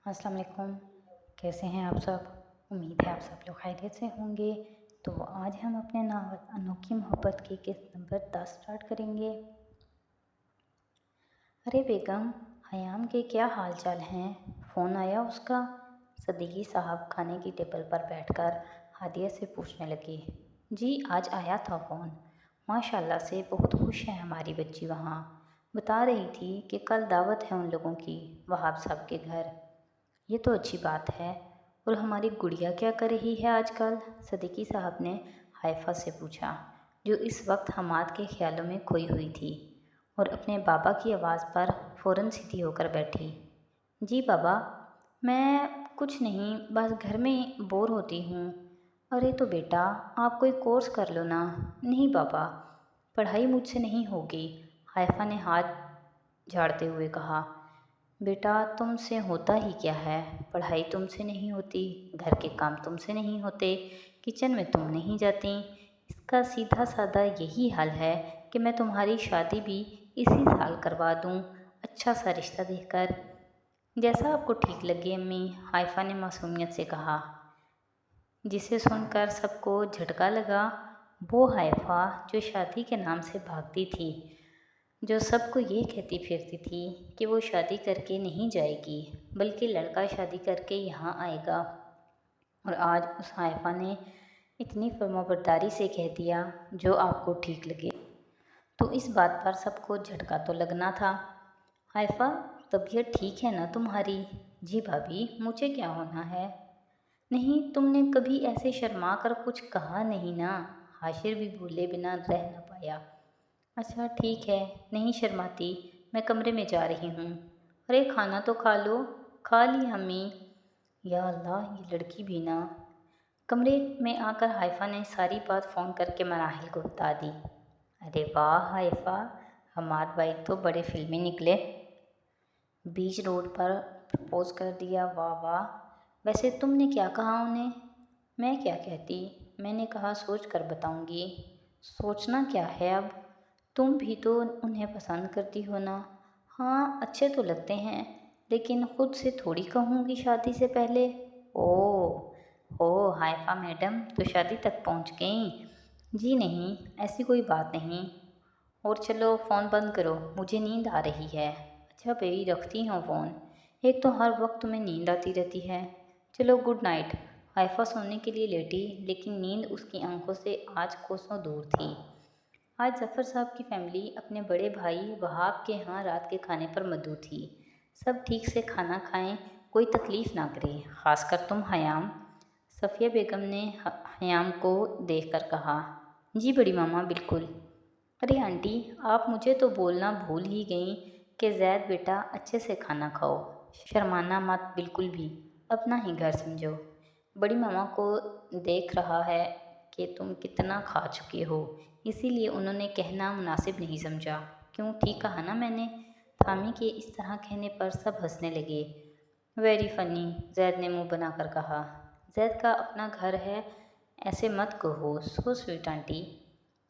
अस्सलाम वालेकुम। कैसे हैं आप सब? उम्मीद है आप सब लोग खैरियत से होंगे। तो आज हम अपने नावल अनोखी मोहब्बत की किस्त नंबर 10 स्टार्ट करेंगे। अरे बेगम, हयाम के क्या हाल चाल हैं? फ़ोन आया उसका? सदीकी साहब खाने की टेबल पर बैठकर हादिया से पूछने लगे। जी, आज आया था फ़ोन। माशाल्लाह से बहुत खुश है हमारी बच्ची। वहाँ बता रही थी कि कल दावत है उन लोगों की, वहाब साहब के घर। ये तो अच्छी बात है। और हमारी गुड़िया क्या कर रही है आजकल? सदीकी साहब ने हाइफा से पूछा, जो इस वक्त हमाद के ख्यालों में खोई हुई थी और अपने बाबा की आवाज़ पर फ़ौरन सीधी होकर बैठी। जी बाबा, मैं कुछ नहीं, बस घर में बोर होती हूँ। अरे तो बेटा, आप कोई कोर्स कर लो ना। नहीं बाबा, पढ़ाई मुझसे नहीं होगी, हाइफा ने हाथ झाड़ते हुए कहा। बेटा, तुमसे होता ही क्या है? पढ़ाई तुमसे नहीं होती, घर के काम तुमसे नहीं होते, किचन में तुम नहीं जाती। इसका सीधा साधा यही हल है कि मैं तुम्हारी शादी भी इसी साल करवा दूँ, अच्छा सा रिश्ता देखकर। जैसा आपको ठीक लगे अम्मी, हाइफा ने मासूमियत से कहा। जिसे सुनकर सबको झटका लगा। वो हाइफा जो शादी के नाम से भागती थी, जो सबको ये कहती फिरती थी कि वो शादी करके नहीं जाएगी बल्कि लड़का शादी करके यहाँ आएगा, और आज उस हाइफा ने इतनी फर्माबरदारी से कह दिया जो आपको ठीक लगे, तो इस बात पर सबको झटका तो लगना था। हाइफा, तबीयत ठीक है ना तुम्हारी? जी भाभी, मुझे क्या होना है? नहीं, तुमने कभी ऐसे शर्मा कर कुछ कहा नहीं ना। हाशिर भी बोले बिना रह न पाया। अच्छा ठीक है, नहीं शर्माती, मैं कमरे में जा रही हूँ। अरे खाना तो खा लो। खा ली अम्मी। या अल्लाह, ये लड़की भी ना। कमरे में आकर हाइफा ने सारी बात फ़ोन करके मराहिल को बता दी। अरे वाह हाइफा, हमाद भाई तो बड़े फिल्मी निकले। बीच रोड पर प्रपोज कर दिया, वाह वाह। वैसे तुमने क्या कहा उन्हें? मैं क्या कहती, मैंने कहा सोच कर बताऊंगी। सोचना क्या है अब, तुम भी तो उन्हें पसंद करती हो ना। हाँ, अच्छे तो लगते हैं, लेकिन खुद से थोड़ी कहूँगी शादी से पहले। ओह हो हाइफा मैडम, तो शादी तक पहुँच गई? जी नहीं, ऐसी कोई बात नहीं। और चलो फ़ोन बंद करो, मुझे नींद आ रही है। अच्छा बेबी, रखती हूँ फ़ोन। एक तो हर वक्त तुम्हें नींद आती रहती है। चलो गुड नाइट। हाइफा सोने के लिए लेटी, लेकिन नींद उसकी आंखों से आज कोसों दूर थी। आज जफ़र साहब की फैमिली अपने बड़े भाई वहाब के यहाँ रात के खाने पर मदऊ थी। सब ठीक से खाना खाएं, कोई तकलीफ़ ना करे, ख़ासकर तुम हयाम। सफ़िया बेगम ने हयाम को देखकर कहा। जी बड़ी मामा, बिल्कुल। अरे आंटी, आप मुझे तो बोलना भूल ही गई कि ज़ैद बेटा अच्छे से खाना खाओ, शर्माना मत बिल्कुल भी, अपना ही घर समझो। बड़ी मामा को देख रहा है कि तुम कितना खा चुके हो, इसीलिए उन्होंने कहना मुनासिब नहीं समझा। क्यों, ठीक कहा ना मैंने? थामी के इस तरह कहने पर सब हंसने लगे। वेरी फ़नी, ज़ैद ने मुंह बनाकर कहा। ज़ैद का अपना घर है, ऐसे मत कहो, सो स्वीट आंटी।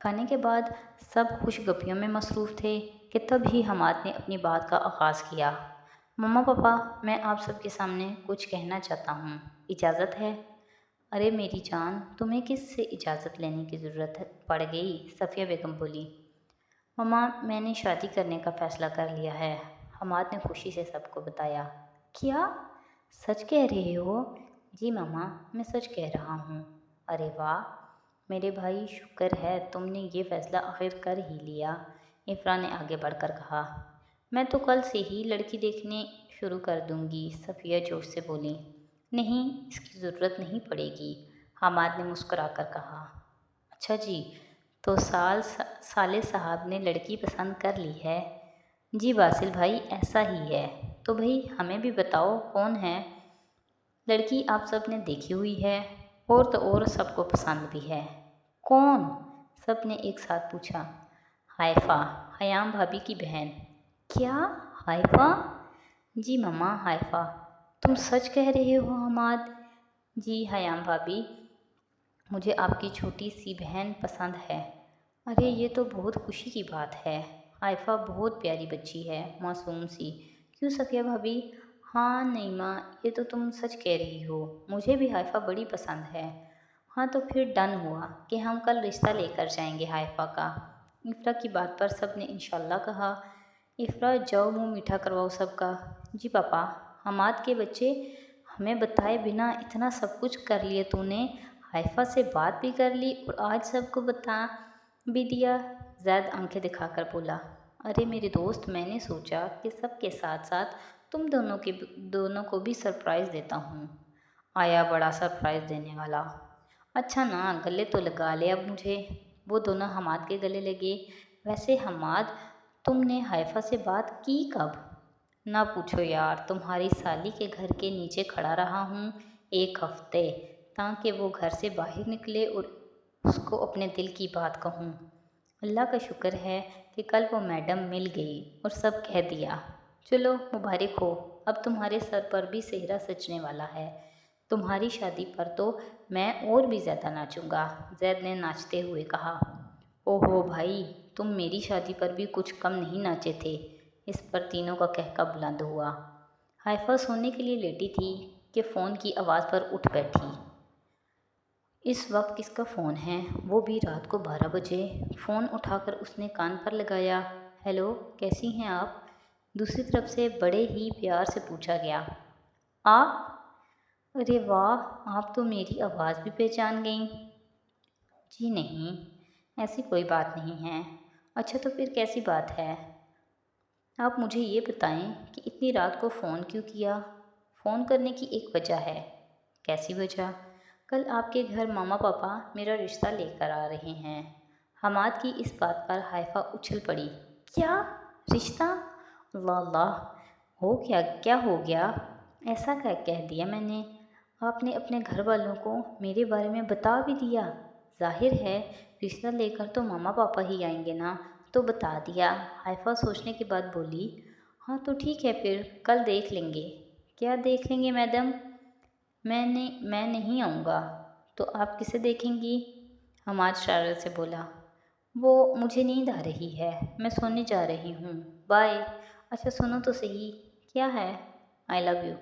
खाने के बाद सब खुशगपियों में मसरूफ़ थे कि तब ही हमाद ने अपनी बात का आगाज़ किया। मम्मा पापा, मैं आप सबके सामने कुछ कहना चाहता हूँ, इजाज़त है? अरे मेरी जान, तुम्हें किस से इजाज़त लेने की ज़रूरत पड़ गई? सफ़िया बेगम बोली। मम्मा, मैंने शादी करने का फ़ैसला कर लिया है, हमाद ने खुशी से सबको बताया। क्या? सच कह रहे हो? जी मम्मा, मैं सच कह रहा हूँ। अरे वाह मेरे भाई, शुक्र है तुमने ये फ़ैसला आखिर कर ही लिया, इफ़रा ने आगे बढ़कर कहा। मैं तो कल से ही लड़की देखने शुरू कर दूंगी, सफ़िया जोश से बोली। नहीं, इसकी ज़रूरत नहीं पड़ेगी, हमाद ने मुस्कुराकर कहा। अच्छा जी, तो साले साहब ने लड़की पसंद कर ली है? जी बासिल भाई, ऐसा ही है। तो भाई हमें भी बताओ कौन है? लड़की आप सब ने देखी हुई है, और तो और सबको पसंद भी है। कौन? सब ने एक साथ पूछा। हाइफा, हयाम भाभी की बहन। क्या? हाइफा? जी मम्मा, हाइफा। तुम सच कह रहे हो हमाद? जी हयाम भाभी, मुझे आपकी छोटी सी बहन पसंद है। अरे ये तो बहुत खुशी की बात है। हाइफा बहुत प्यारी बच्ची है, मासूम सी। क्यों सफिया भाभी? हाँ नईमा, ये तो तुम सच कह रही हो, मुझे भी हाइफा बड़ी पसंद है। हाँ तो फिर डन हुआ कि हम कल रिश्ता लेकर जाएंगे हाइफा का। इफ़रा की बात पर सब ने इंशाल्लाह कहा। इफ़रा जाओ मुंह मीठा करवाओ सबका। जी पापा। हमाद के बच्चे, हमें बताए बिना इतना सब कुछ कर लिए तूने। हाइफा से बात भी कर ली और आज सबको बता भी दिया। जैद आंखें दिखाकर बोला, अरे मेरे दोस्त, मैंने सोचा कि सबके साथ साथ तुम दोनों को भी सरप्राइज़ देता हूँ। आया बड़ा सरप्राइज़ देने वाला। अच्छा ना, गले तो लगा ले अब मुझे। वो दोनों हमाद के गले लगे। वैसे हमाद, तुमने हाइफा से बात की कब? ना पूछो यार, तुम्हारी साली के घर के नीचे खड़ा रहा हूँ 1 हफ्ते, ताकि वो घर से बाहर निकले और उसको अपने दिल की बात कहूँ। अल्लाह का शुक्र है कि कल वो मैडम मिल गई और सब कह दिया। चलो मुबारक हो, अब तुम्हारे सर पर भी सेहरा सजने वाला है। तुम्हारी शादी पर तो मैं और भी ज़्यादा नाचूंगा, जैद ने नाचते हुए कहा। ओहो भाई, तुम मेरी शादी पर भी कुछ कम नहीं नाचे थे। इस पर तीनों का कहका बुलंद हुआ। हाइफा सोने के लिए लेटी थी कि फ़ोन की आवाज़ पर उठ बैठी। इस वक्त किसका फ़ोन है, वो भी रात को 12 बजे। फ़ोन उठाकर उसने कान पर लगाया। हेलो, कैसी हैं आप? दूसरी तरफ से बड़े ही प्यार से पूछा गया। आप? अरे वाह, आप तो मेरी आवाज़ भी पहचान गईं। जी नहीं, ऐसी कोई बात नहीं है। अच्छा तो फिर कैसी बात है? आप मुझे ये बताएं कि इतनी रात को फ़ोन क्यों किया? फ़ोन करने की एक वजह है। कैसी वजह? कल आपके घर मामा पापा मेरा रिश्ता लेकर आ रहे हैं। हमाद की इस बात पर हाइफा उछल पड़ी। क्या? रिश्ता? अल्लाह अल्लाह, हो क्या, क्या हो गया? ऐसा क्या कह दिया मैंने? आपने अपने घर वालों को मेरे बारे में बता भी दिया? जाहिर है रिश्ता लेकर तो मामा पापा ही आएंगे ना, तो बता दिया। हाइफा सोचने के बाद बोली, हाँ तो ठीक है, फिर कल देख लेंगे। क्या देख लेंगे मैडम? मैं नहीं आऊँगा। तो आप किसे देखेंगी? हमाद शरारत से बोला। वो, मुझे नींद आ रही है, मैं सोने जा रही हूँ, बाय। अच्छा सुनो तो सही। क्या है? I love you.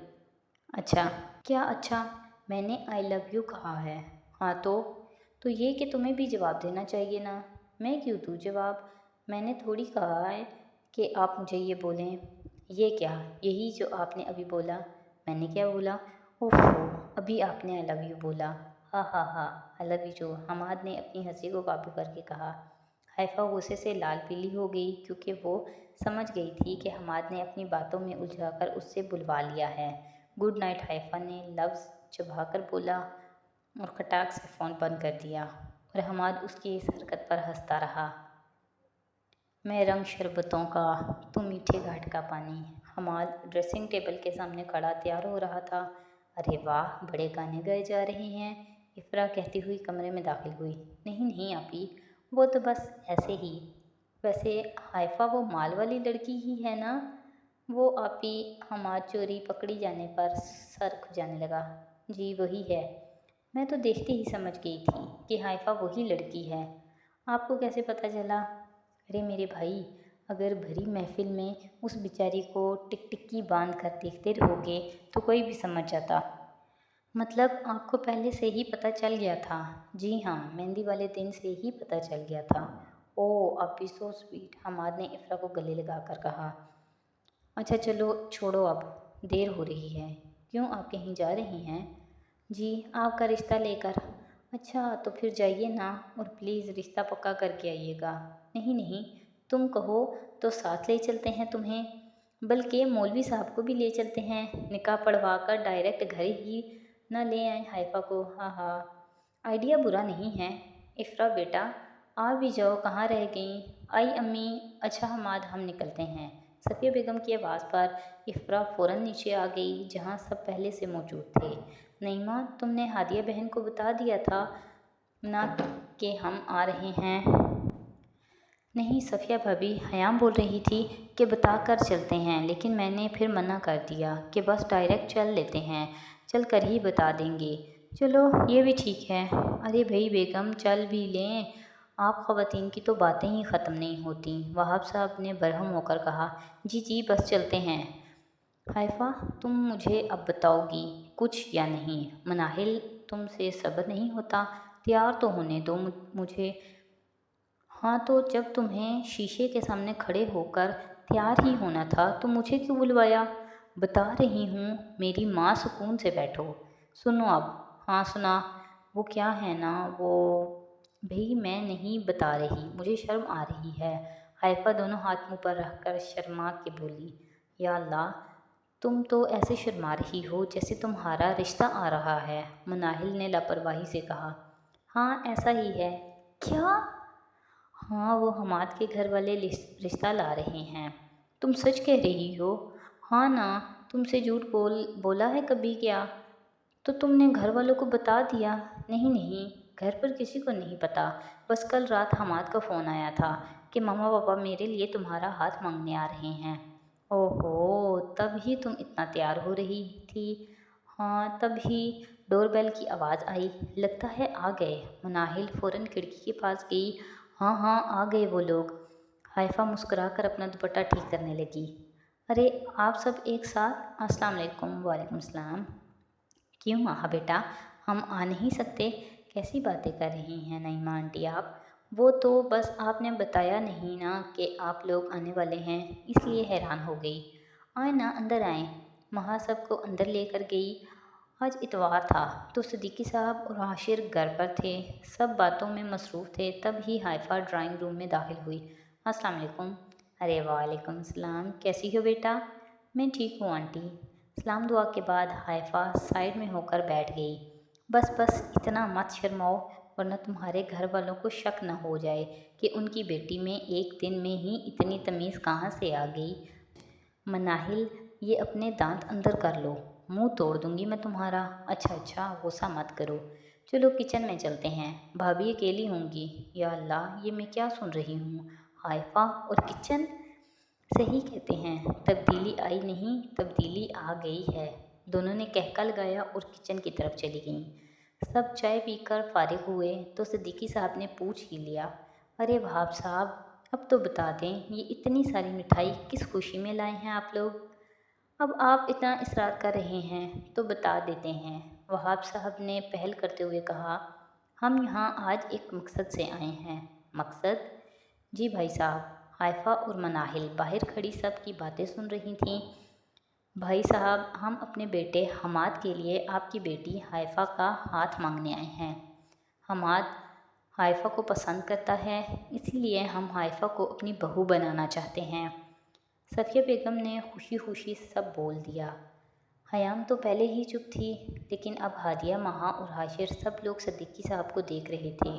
अच्छा। क्या अच्छा? मैंने आई लव यू कहा है। हाँ तो ये कि तुम्हें भी जवाब देना चाहिए ना। मैं क्यों दूँ जवाब? मैंने थोड़ी कहा है कि आप मुझे ये बोलें। ये क्या? यही जो आपने अभी बोला। मैंने क्या बोला? ओफो, अभी आपने आई लव यू बोला। हाँ हाँ हाँ, आई लव यू जो, हमाद ने अपनी हंसी को काबू करके कहा। हाइफा गुस्से से लाल पीली हो गई, क्योंकि वो समझ गई थी कि हमाद ने अपनी बातों में उलझाकर उससे बुलवा लिया है। गुड नाइट, हाइफा ने लफ्ज़ चबाकर बोला और खटाक से फ़ोन बंद कर दिया। और हमाद उसकी इस हरकत पर हंसता रहा। मैं रंग शरबतों का, तुम मीठे घाट का पानी। हमाद ड्रेसिंग टेबल के सामने खड़ा तैयार हो रहा था। अरे वाह, बड़े गाने गाए जा रहे हैं, इफ़रा कहती हुई कमरे में दाखिल हुई। नहीं नहीं आपी, वो तो बस ऐसे ही। वैसे हाइफा वो माल वाली लड़की ही है ना? वो आपी, हमाद चोरी पकड़ी जाने पर सर खुजाने लगा। जी वही है। मैं तो देखते ही समझ गई थी कि हाइफा वही लड़की है। आपको कैसे पता चला? अरे मेरे भाई, अगर भरी महफिल में उस बेचारी को टिकटिकी बांध कर देखते रहोगे तो कोई भी समझ जाता। मतलब आपको पहले से ही पता चल गया था? जी हाँ, मेहंदी वाले दिन से ही पता चल गया था। ओह आप भी सो स्वीट, हमाद ने इफ़रा को गले लगाकर कहा। अच्छा चलो छोड़ो, अब देर हो रही है। क्यों, आप कहीं जा रही हैं? जी, आपका रिश्ता लेकर। अच्छा तो फिर जाइए ना, और प्लीज़ रिश्ता पक्का करके आइएगा। नहीं नहीं, तुम कहो तो साथ ले चलते हैं तुम्हें, बल्कि मौलवी साहब को भी ले चलते हैं, निकाह पढ़वा कर डायरेक्ट घर ही न ले आए हाइफा को। हाँ हाँ, आइडिया बुरा नहीं है। इफ़रा बेटा, आ भी जाओ, कहाँ रह गई? आई अम्मी। अच्छा हमाद, हम निकलते हैं। सफ़िया बेगम की आवाज़ पर इफ़रा फ़ौरन नीचे आ गई, जहाँ सब पहले से मौजूद थे। नईमा, तुमने हादिया बहन को बता दिया था ना कि हम आ रहे हैं? नहीं सफ़िया भाभी, हयाम बोल रही थी कि बता कर चलते हैं, लेकिन मैंने फिर मना कर दिया कि बस डायरेक्ट चल लेते हैं, चल कर ही बता देंगे। चलो ये भी ठीक है। अरे भाई बेगम, चल भी लें, आप ख़वातीन की तो बातें ही ख़त्म नहीं होती। वहाब साहब ने बरहम होकर कहा। जी जी, बस चलते हैं। हाइफा, तुम मुझे अब बताओगी कुछ या नहीं? मनाहिल, तुमसे सब्र नहीं होता? तैयार तो होने दो मुझे। हाँ, तो जब तुम्हें शीशे के सामने खड़े होकर तैयार ही होना था तो मुझे क्यों बुलवाया? बता रही हूँ, मेरी माँ, सुकून से बैठो। सुनो अब। हाँ सुना। वो क्या है ना, वो भाई मैं नहीं बता रही, मुझे शर्म आ रही है। हाइफा दोनों हाथ मुंह पर रखकर शर्मा के बोली, या अल्लाह, तुम तो ऐसे शर्मा रही हो जैसे तुम्हारा रिश्ता आ रहा है। मनाहिल ने लापरवाही से कहा। हाँ ऐसा ही है। क्या? हाँ, वो हमाद के घर वाले रिश्ता ला रहे हैं। तुम सच कह रही हो? हाँ ना, तुमसे झूठ बोला है कभी क्या? तो तुमने घर वालों को बता दिया? नहीं नहीं, घर पर किसी को नहीं पता। बस कल रात हमाद का फ़ोन आया था कि मम्मा पापा मेरे लिए तुम्हारा हाथ मांगने आ रहे हैं। ओहो, तब ही तुम इतना तैयार हो रही थी? हाँ, तब ही डोरबेल की आवाज़ आई। लगता है आ गए। मनाहिल फ़ौरन खिड़की के पास गई। हाँ हाँ, आ गए वो लोग। हाइफा मुस्कुराकर अपना दुपट्टा ठीक करने लगी। अरे आप सब एक साथ? अस्सलाम वालेकुम। वालेकुम सलाम। क्यों हाँ बेटा, हम आ नहीं सकते? कैसी बातें कर रही हैं नईमा आंटी आप? वो तो बस आपने बताया नहीं ना कि आप लोग आने वाले हैं, इसलिए हैरान हो गई। आए ना, अंदर आए। महा सबको अंदर लेकर गई। आज इतवार था तो सदीकी साहब और आशिर घर पर थे, सब बातों में मसरूफ़ थे। तब ही हाइफा ड्राइंग रूम में दाखिल हुई। अस्सलाम वालेकुम। अरे वालेकुम सलाम, कैसी हो बेटा? मैं ठीक हूँ आंटी। सलाम दुआ के बाद हाइफा साइड में होकर बैठ गई। बस बस इतना मत शर्माओ, वरना तुम्हारे घर वालों को शक न हो जाए कि उनकी बेटी में एक दिन में ही इतनी तमीज़ कहाँ से आ गई। मनाहिल, ये अपने दांत अंदर कर लो, मुंह तोड़ दूंगी मैं तुम्हारा। अच्छा अच्छा, गुस्सा मत करो। चलो किचन में चलते हैं, भाभी अकेली होंगी। या अल्लाह, ये मैं क्या सुन रही हूँ? हाइफा और किचन? सही कहते हैं, तब्दीली आई नहीं, तब्दीली आ गई है। दोनों ने कहका लगाया और किचन की तरफ चली गईं। सब चाय पीकर फारिग हुए तो सिद्दीकी साहब ने पूछ ही लिया, अरे वहाब साहब, अब तो बता दें, ये इतनी सारी मिठाई किस खुशी में लाए हैं आप लोग? अब आप इतना इसरार कर रहे हैं तो बता देते हैं। वहाब साहब ने पहल करते हुए कहा, हम यहाँ आज एक मकसद से आए हैं। मकसद? जी भाई साहब। हाइफा और मनाहिल बाहर खड़ी सब की बातें सुन रही थीं। भाई साहब, हम अपने बेटे हमाद के लिए आपकी बेटी हाइफा का हाथ मांगने आए हैं। हमाद हाइफा को पसंद करता है, इसीलिए हम हाइफा को अपनी बहू बनाना चाहते हैं। सफिया बेगम ने खुशी खुशी सब बोल दिया। हयाम तो पहले ही चुप थी, लेकिन अब हादिया, महा और हाशिर सब लोग सद्दीकी साहब को देख रहे थे।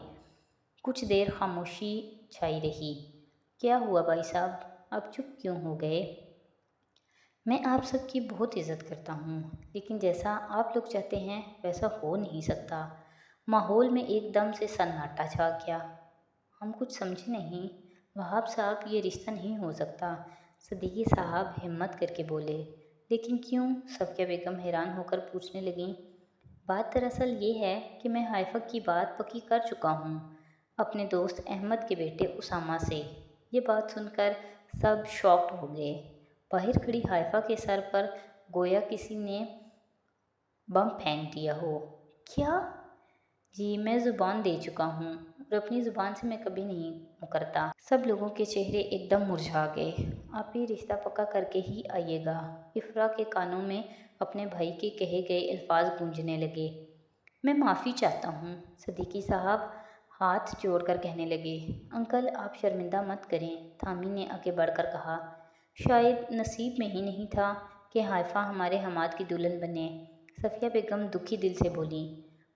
कुछ देर खामोशी छाई रही। क्या हुआ भाई साहब, अब चुप क्यों हो गए? मैं आप सबकी बहुत इज़्ज़त करता हूँ, लेकिन जैसा आप लोग चाहते हैं वैसा हो नहीं सकता। माहौल में एकदम से सन्नाटा छा गया। हम कुछ समझे नहीं। वहाब साहब, ये रिश्ता नहीं हो सकता। सदीकी साहब हिम्मत करके बोले। लेकिन क्यों? सफिया बेगम हैरान होकर पूछने लगीं। बात दरअसल ये है कि मैं हाइफा की बात पक्की कर चुका हूँ अपने दोस्त अहमद के बेटे उसामा से। ये बात सुनकर सब शॉक्ड हो गए। बाहर खड़ी हाइफा के सर पर गोया किसी ने बम फेंक दिया हो। क्या? जी, मैं ज़ुबान दे चुका हूँ और अपनी ज़ुबान से मैं कभी नहीं मुकरता। सब लोगों के चेहरे एकदम मुरझा गए। आप ये रिश्ता पक्का करके ही आइएगा। इफ़रा के कानों में अपने भाई के कहे गए अल्फाज गूंजने लगे। मैं माफ़ी चाहता हूँ। सदीकी साहब हाथ जोड़कर कहने लगे। अंकल, आप शर्मिंदा मत करें, थामी ने आगे बढ़कर कहा। शायद नसीब में ही नहीं था कि हाइफा हमारे हमाद की दुल्हन बने। सफिया बेगम दुखी दिल से बोली।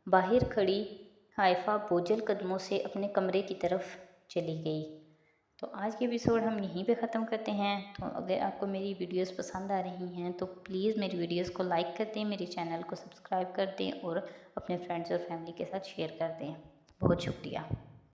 बाहर खड़ी हाइफा बोझल कदमों से अपने कमरे की तरफ चली गई। तो आज के एपिसोड हम यहीं पे ख़त्म करते हैं। तो अगर आपको मेरी वीडियोस पसंद आ रही हैं तो प्लीज़ मेरी वीडियोस को लाइक कर दें, मेरे चैनल को सब्सक्राइब कर दें और अपने फ्रेंड्स और फैमिली के साथ शेयर कर दें। बहुत शुक्रिया।